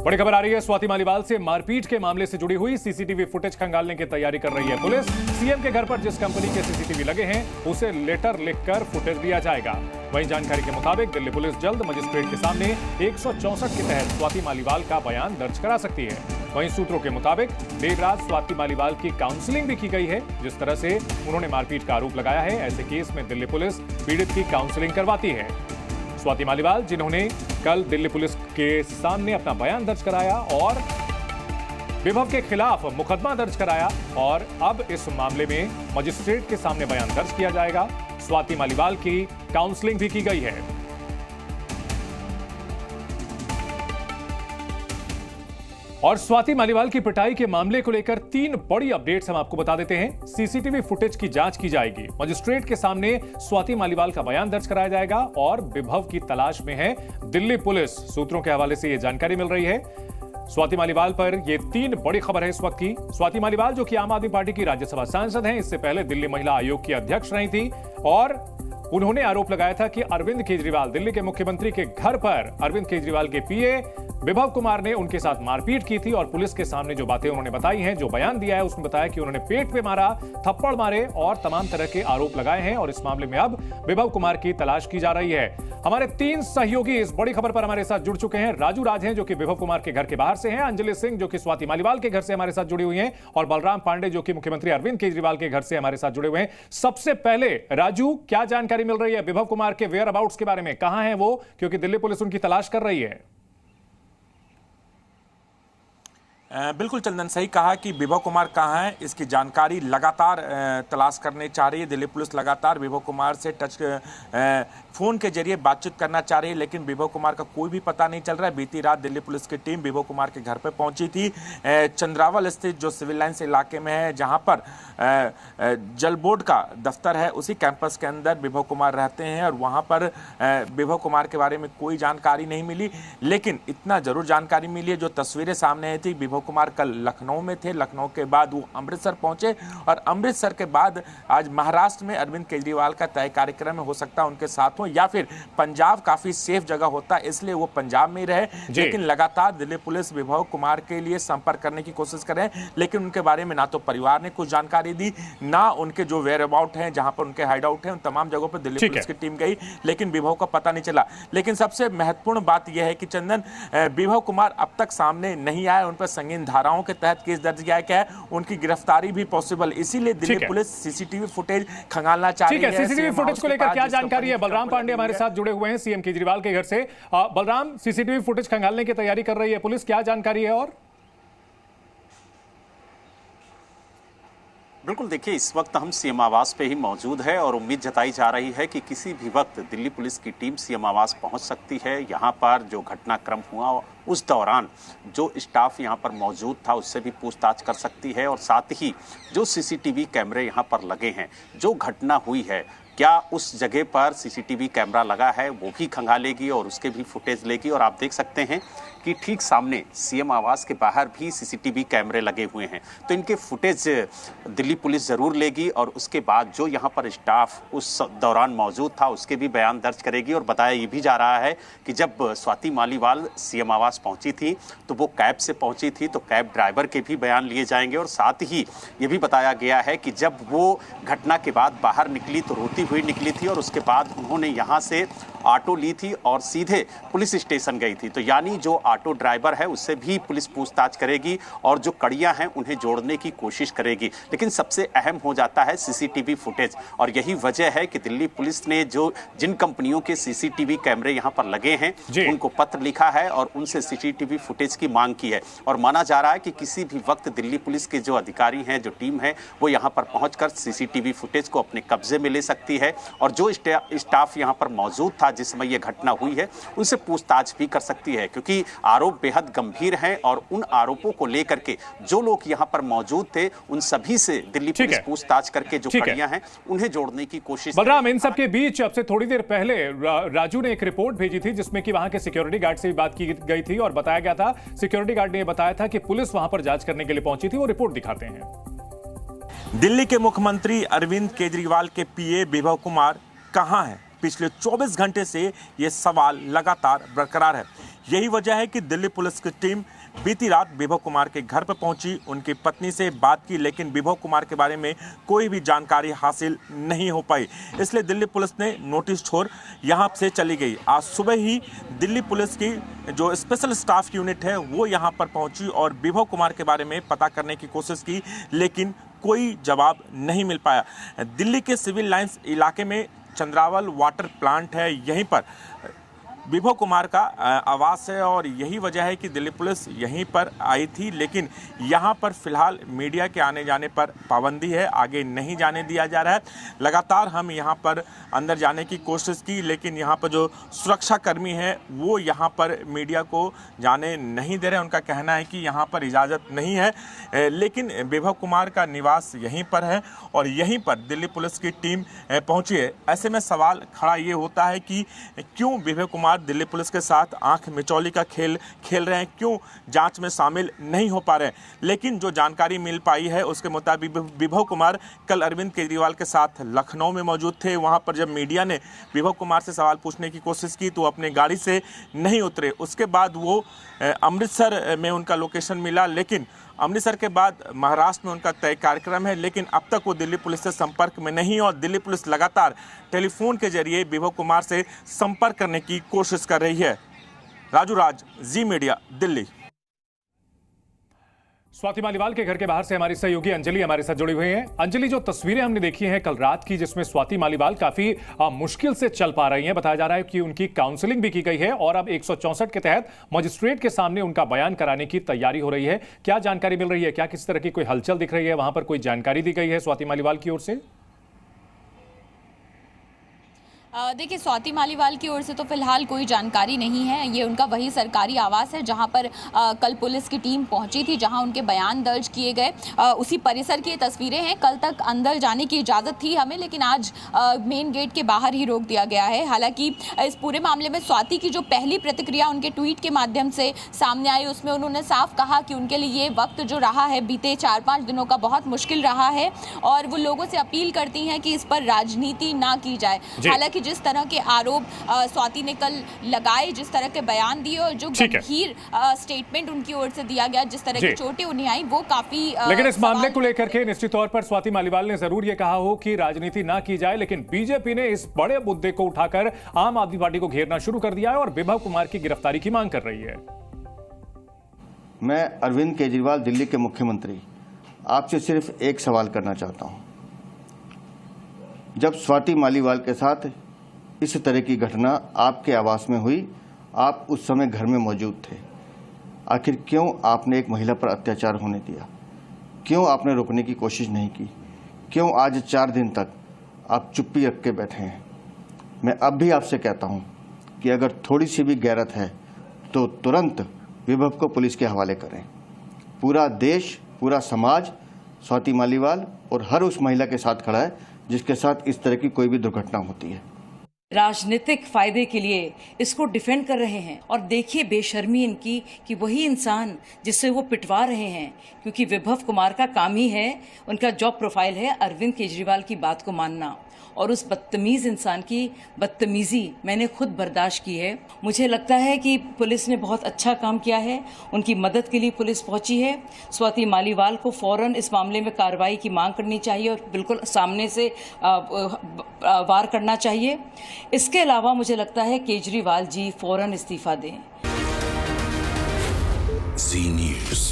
बड़ी खबर आ रही है स्वाति मालीवाल से। मारपीट के मामले से जुड़ी हुई सीसीटीवी फुटेज खंगालने की तैयारी कर रही है पुलिस। सीएम के घर पर जिस कंपनी के सीसीटीवी लगे हैं उसे लेटर लिखकर फुटेज दिया जाएगा। वहीं जानकारी के मुताबिक दिल्ली पुलिस जल्द मजिस्ट्रेट के सामने 164 के तहत स्वाति मालीवाल का बयान दर्ज करा सकती है। वहीं सूत्रों के मुताबिक देर रात स्वाति मालीवाल की काउंसलिंग भी की गई है। जिस तरह से उन्होंने मारपीट का आरोप लगाया है, ऐसे केस में दिल्ली पुलिस पीड़ित की काउंसलिंग करवाती है। स्वाति मालीवाल जिन्होंने कल दिल्ली पुलिस के सामने अपना बयान दर्ज कराया और विभव के खिलाफ मुकदमा दर्ज कराया और अब इस मामले में मजिस्ट्रेट के सामने बयान दर्ज किया जाएगा। स्वाति मालीवाल की काउंसलिंग भी की गई है। और स्वाति मालीवाल की पिटाई के मामले को लेकर 3 बड़ी अपडेट्स हम आपको बता देते हैं। सीसीटीवी फुटेज की जांच की जाएगी, मजिस्ट्रेट के सामने स्वाति मालीवाल का बयान दर्ज कराया जाएगा और विभव की तलाश में है दिल्ली पुलिस। सूत्रों के हवाले से यह जानकारी मिल रही है। स्वाति मालीवाल पर यह 3 बड़ी खबर है इस वक्त की। स्वाति मालीवाल जो कि आम आदमी पार्टी की राज्यसभा सांसद हैं, इससे पहले दिल्ली महिला आयोग की अध्यक्ष रही थी और उन्होंने आरोप लगाया था कि अरविंद केजरीवाल, दिल्ली के मुख्यमंत्री के घर पर अरविंद केजरीवाल के पीए विभव कुमार ने उनके साथ मारपीट की थी और पुलिस के सामने जो बातें उन्होंने बताई हैं, जो बयान दिया है, उसमें बताया कि उन्होंने पेट पे मारा, थप्पड़ मारे और तमाम तरह के आरोप लगाए हैं और इस मामले में अब विभव कुमार की तलाश की जा रही है। हमारे 3 सहयोगी इस बड़ी खबर पर हमारे साथ जुड़ चुके हैं। राजू राज हैं जो कि विभव कुमार के घर के बाहर से हैं, अंजलि सिंह जो कि स्वाति मालीवाल के घर से हमारे साथ जुड़ी हुई हैं और बलराम पांडे जो कि मुख्यमंत्री अरविंद केजरीवाल के घर से हमारे साथ जुड़े हुए हैं। सबसे पहले राजू, क्या जानकारी मिल रही है विभव कुमार के वेयर अबाउट्स के बारे में? कहां है वो, क्योंकि दिल्ली पुलिस उनकी तलाश कर रही है। बिल्कुल चंदन, सही कहा कि विभव कुमार कहाँ है, इसकी जानकारी लगातार तलाश करने चाह रही है दिल्ली पुलिस। लगातार विभव कुमार से फ़ोन के जरिए बातचीत करना चाह रही है, लेकिन विभव कुमार का कोई भी पता नहीं चल रहा है। बीती रात दिल्ली पुलिस की टीम विभव कुमार के घर पर पहुंची थी। चंद्रावल स्थित जो सिविल लाइन्स इलाके में है, जहां पर जल बोर्ड का दफ्तर है, उसी कैंपस के अंदर विभव कुमार रहते हैं और वहां पर विभव कुमार के बारे में कोई जानकारी नहीं मिली। लेकिन इतना जरूर जानकारी मिली है, जो तस्वीरें सामने आई थी, विभव कुमार कल लखनऊ में थे। लखनऊ के बाद वो अमृतसर पहुंचे और अमृतसर के बाद आज महाराष्ट्र में अरविंद केजरीवाल का तय कार्यक्रम में हो सकता है उनके साथ हो, या फिर पंजाब काफी सेफ जगह होता है इसलिए वो पंजाब में ही रहे। लेकिन लगातार दिल्ली पुलिस विभव कुमार के लिए संपर्क करने की कोशिश कर रहे हैं, लेकिन उनके बारे में ना तो परिवार ने कुछ जानकारी दी, ना उनके जो वेयर अबाउट हैं, जहां पर उनके हाइड आउट है, उन तमाम जगहों पर दिल्ली पुलिस की टीम गई, लेकिन विभव का पता नहीं चला। लेकिन सबसे महत्वपूर्ण बात यह है कि चंदन, विभव कुमार अब तक सामने नहीं आए, उन पर संगीन धाराओं के तहत केस दर्ज किया गया है, उनकी गिरफ्तारी भी पॉसिबल, इसीलिए दिल्ली पुलिस सीसीटीवी फुटेज खंगालना चाह रही है। सीसीटीवी फुटेज को लेकर क्या जानकारी है? बलराम पांडे हमारे साथ जुड़े हुए हैं सीएम केजरीवाल के घर से। बलराम, सीसीटीवी फुटेज खंगालने की तैयारी कर रही है पुलिस, क्या जानकारी है? और बिल्कुल, देखिए इस वक्त हम सीएम आवास पे ही मौजूद है और उम्मीद जताई जा रही है कि किसी भी वक्त दिल्ली पुलिस की टीम सीएम आवास पहुंच सकती है। यहाँ पर जो घटनाक्रम हुआ उस दौरान जो स्टाफ यहाँ पर मौजूद था उससे भी पूछताछ कर सकती है और साथ ही जो सीसीटीवी कैमरे यहाँ पर लगे हैं, जो घटना हुई है, क्या उस जगह पर सीसीटीवी कैमरा लगा है वो भी खंगालेगी और उसके भी फुटेज लेगी। और आप देख सकते हैं कि ठीक सामने सीएम आवास के बाहर भी सीसीटीवी कैमरे लगे हुए हैं, तो इनके फुटेज दिल्ली पुलिस जरूर लेगी और उसके बाद जो यहाँ पर स्टाफ उस दौरान मौजूद था उसके भी बयान दर्ज करेगी। और बताया ये भी जा रहा है कि जब स्वाति मालीवाल सीएम आवास पहुंची थी तो वो कैब से पहुंची थी, तो कैब ड्राइवर के भी बयान लिए जाएंगे। और साथ ही ये भी बताया गया है कि जब वो घटना के बाद बाहर निकली तो रोती हुई निकली थी और उसके बाद उन्होंने यहाँ से ऑटो ली थी और सीधे पुलिस स्टेशन गई थी। तो यानी जो ऑटो ड्राइवर है उससे भी पुलिस पूछताछ करेगी और जो कड़ियां हैं उन्हें जोड़ने की कोशिश करेगी। लेकिन सबसे अहम हो जाता है सीसीटीवी फुटेज, और यही वजह है कि दिल्ली पुलिस ने जो जिन कंपनियों के सीसीटीवी कैमरे यहाँ पर लगे हैं उनको पत्र लिखा है और उनसे सीसीटीवी फुटेज की मांग की है। और माना जा रहा है कि किसी भी वक्त दिल्ली पुलिस के जो अधिकारी हैं, जो टीम है, वो यहाँ पर पहुंचकर सीसीटीवी फुटेज को अपने कब्जे में ले सकती है और जो स्टाफ यहाँ पर मौजूद था जिस समय यह घटना हुई है उनसे पूछताछ भी कर सकती है, क्योंकि आरोप बेहद गंभीर हैं और उन आरोपों को लेकर के जो लोग यहाँ पर मौजूद थे उन सभी से दिल्ली पुलिस पूछताछ करके जो कड़ियां हैं उन्हें जोड़ने की कोशिश। बलराम, इन सब के बीच अब से थोड़ी देर पहले राजू ने एक रिपोर्ट भेजी थी जिसमें कि वहां के सिक्योरिटी गार्ड से भी बात की गई थी और बताया गया था, सिक्योरिटी गार्ड ने बताया था कि पुलिस वहां पर जांच करने के लिए पहुंची थी। वो रिपोर्ट दिखाते हैं। दिल्ली के मुख्यमंत्री अरविंद केजरीवाल के पीए विभव कुमार कहां है, पिछले 24 घंटे से ये सवाल लगातार बरकरार है। यही वजह है कि दिल्ली पुलिस की टीम बीती रात विभव कुमार के घर पर पहुंची, उनकी पत्नी से बात की, लेकिन विभव कुमार के बारे में कोई भी जानकारी हासिल नहीं हो पाई। इसलिए दिल्ली पुलिस ने नोटिस छोड़ यहां से चली गई। आज सुबह ही दिल्ली पुलिस की जो स्पेशल स्टाफ यूनिट है वो यहां पर पहुंची और विभव कुमार के बारे में पता करने की कोशिश की, लेकिन कोई जवाब नहीं मिल पाया। दिल्ली के सिविल लाइंस इलाके में चंद्रावल वाटर प्लांट है, यहीं पर विभव कुमार का आवास है और यही वजह है कि दिल्ली पुलिस यहीं पर आई थी, लेकिन यहां पर फिलहाल मीडिया के आने जाने पर पाबंदी है, आगे नहीं जाने दिया जा रहा है। लगातार हम यहां पर अंदर जाने की कोशिश की, लेकिन यहां पर जो सुरक्षा कर्मी है वो यहां पर मीडिया को जाने नहीं दे रहे। उनका कहना है कि यहां पर इजाज़त नहीं है, लेकिन विभव कुमार का निवास यहीं पर है और यहीं पर दिल्ली पुलिस की टीम पहुंची है। ऐसे में सवाल खड़ा ये होता है कि क्यों विभव कुमार दिल्ली पुलिस के साथ आंख मिचौली का खेल खेल रहे हैं, क्यों जांच में शामिल नहीं हो पा रहे हैं। लेकिन जो जानकारी मिल पाई है उसके मुताबिक विभव कुमार कल अरविंद केजरीवाल के साथ लखनऊ में मौजूद थे। वहां पर जब मीडिया ने विभव कुमार से सवाल पूछने की कोशिश की तो अपने गाड़ी से नहीं उतरे। उसके बाद वो अमृतसर में उनका लोकेशन मिला, लेकिन अमृतसर के बाद महाराष्ट्र में उनका तय कार्यक्रम है, लेकिन अब तक वो दिल्ली पुलिस से संपर्क में नहीं और दिल्ली पुलिस लगातार टेलीफोन के जरिए विभव कुमार से संपर्क करने की कोशिश कर रही है। राजू राज, जी मीडिया, दिल्ली। स्वाति मालीवाल के घर के बाहर से हमारी सहयोगी अंजलि हमारे साथ जुड़ी हुई हैं। अंजलि, जो तस्वीरें हमने देखी हैं कल रात की, जिसमें स्वाति मालीवाल काफी मुश्किल से चल पा रही हैं, बताया जा रहा है कि उनकी काउंसलिंग भी की गई है और अब 164 के तहत मजिस्ट्रेट के सामने उनका बयान कराने की तैयारी हो रही है। क्या जानकारी मिल रही है? क्या किसी तरह की कोई हलचल दिख रही है? वहां पर कोई जानकारी दी गई है स्वाति मालीवाल की ओर से? देखिए, स्वाति मालीवाल की ओर से तो फिलहाल कोई जानकारी नहीं है। ये उनका वही सरकारी आवास है जहां पर कल पुलिस की टीम पहुंची थी, जहां उनके बयान दर्ज किए गए। उसी परिसर की ये तस्वीरें हैं। कल तक अंदर जाने की इजाज़त थी हमें, लेकिन आज मेन गेट के बाहर ही रोक दिया गया है। हालांकि इस पूरे मामले में स्वाति की जो पहली प्रतिक्रिया उनके ट्वीट के माध्यम से सामने आई, उसमें उन्होंने साफ कहा कि उनके लिए ये वक्त जो रहा है बीते 4-5 दिनों का बहुत मुश्किल रहा है और वो लोगों से अपील करती हैं कि इस पर राजनीति ना की जाए। हालांकि जिस तरह के आरोप स्वाति ने कल लगाए, जिस तरह के बयान दिए और जो गंभीर स्टेटमेंट उनकी ओर से दिया गया, जिस तरह की चोटें उन्हें आई, वो काफी लेकिन इस मामले को लेकर के निश्चित तौर पर स्वाति मालीवाल ने जरूर ये कहा हो कि राजनीति ना की जाए, लेकिन बीजेपी ने इस बड़े मुद्दे को उठाकर आम आदमी पार्टी को घेरना शुरू कर दिया है और विभव कुमार की गिरफ्तारी की मांग कर रही है। मैं अरविंद केजरीवाल, दिल्ली के मुख्यमंत्री, आपसे सिर्फ एक सवाल करना चाहता हूं। जब स्वाति मालीवाल के साथ इस तरह की घटना आपके आवास में हुई, आप उस समय घर में मौजूद थे। आखिर क्यों आपने एक महिला पर अत्याचार होने दिया? क्यों आपने रोकने की कोशिश नहीं की? क्यों आज 4 दिन तक आप चुप्पी रख के बैठे हैं? मैं अब भी आपसे कहता हूं कि अगर थोड़ी सी भी गैरत है तो तुरंत विभव को पुलिस के हवाले करें। पूरा देश, पूरा समाज स्वाति मालीवाल और हर उस महिला के साथ खड़ा है जिसके साथ इस तरह की कोई भी दुर्घटना होती है। राजनीतिक फायदे के लिए इसको डिफेंड कर रहे हैं और देखिए बेशर्मी इनकी कि वही इंसान जिससे वो पिटवा रहे हैं, क्योंकि विभव कुमार का काम ही है, उनका जॉब प्रोफाइल है अरविंद केजरीवाल की बात को मानना, और उस बदतमीज इंसान की बदतमीजी मैंने खुद बर्दाश्त की है। मुझे लगता है कि पुलिस ने बहुत अच्छा काम किया है, उनकी मदद के लिए पुलिस पहुंची है। स्वाति मालीवाल को फौरन इस मामले में कार्रवाई की मांग करनी चाहिए और बिल्कुल सामने से वार करना चाहिए। इसके अलावा मुझे लगता है केजरीवाल जी फौरन इस्तीफा दें। जी न्यूज़।